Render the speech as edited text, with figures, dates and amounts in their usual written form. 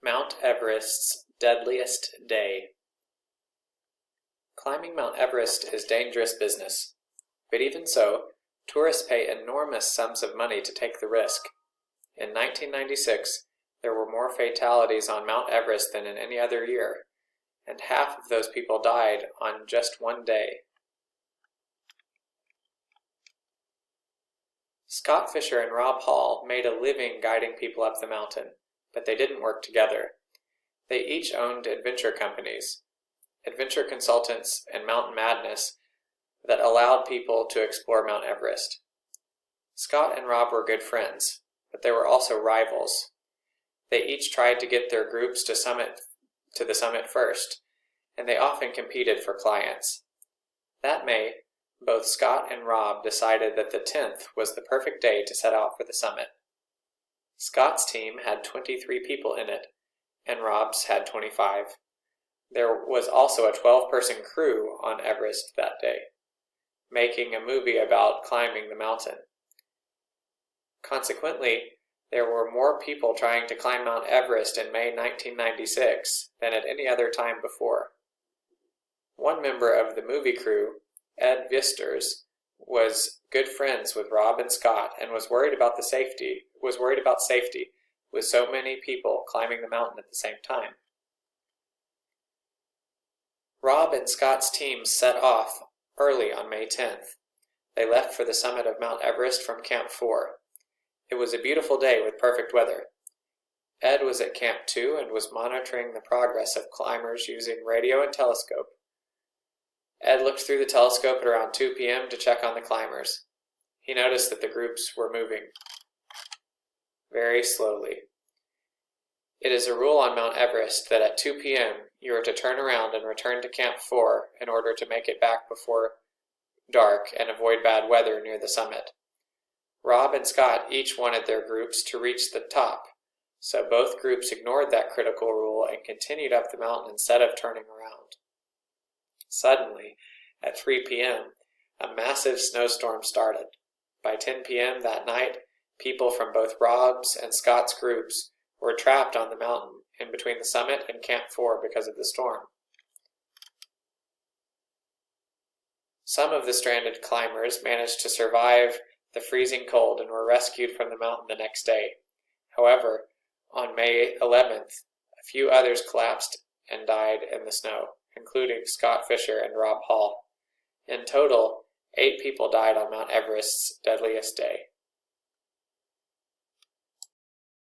Mount Everest's deadliest day. Climbing Mount Everest is dangerous business, but even so, tourists pay enormous sums of money to take the risk. In 1996, there were more fatalities on Mount Everest than in any other year, and half of those people died on just one day. Scott Fisher and Rob Hall made a living guiding people up the mountain, but they didn't work together. They each owned adventure companies, adventure consultants and Mountain Madness, that allowed people to explore Mount Everest. Scott and Rob were good friends, but they were also rivals. They each tried to get their groups to the summit first, and they often competed for clients. That May, both Scott and Rob decided that the 10th was the perfect day to set out for the summit. Scott's team had 23 people in it, and Rob's had 25. There was also a 12-person crew on Everest that day, making a movie about climbing the mountain. Consequently, there were more people trying to climb Mount Everest in May 1996 than at any other time before. One member of the movie crew, Ed Visters, was good friends with Rob and Scott and was worried about safety with so many people climbing the mountain at the same time. Rob and Scott's team set off early on May 10th. They left for the summit of Mount Everest from Camp 4. It was a beautiful day with perfect weather. Ed was at Camp 2 and was monitoring the progress of climbers using radio and telescope. Ed looked through the telescope at around 2 p.m. to check on the climbers. He noticed that the groups were moving very slowly. It is a rule on Mount Everest that at 2 p.m. you are to turn around and return to Camp 4 in order to make it back before dark and avoid bad weather near the summit. Rob and Scott each wanted their groups to reach the top, so both groups ignored that critical rule and continued up the mountain instead of turning around. Suddenly, at 3 p.m., a massive snowstorm started. By 10 p.m. that night, people from both Rob's and Scott's groups were trapped on the mountain in between the summit and Camp 4 because of the storm. Some of the stranded climbers managed to survive the freezing cold and were rescued from the mountain the next day. However, on May 11th, a few others collapsed and died in the snow, including Scott Fisher and Rob Hall. In total, 8 people died on Mount Everest's deadliest day.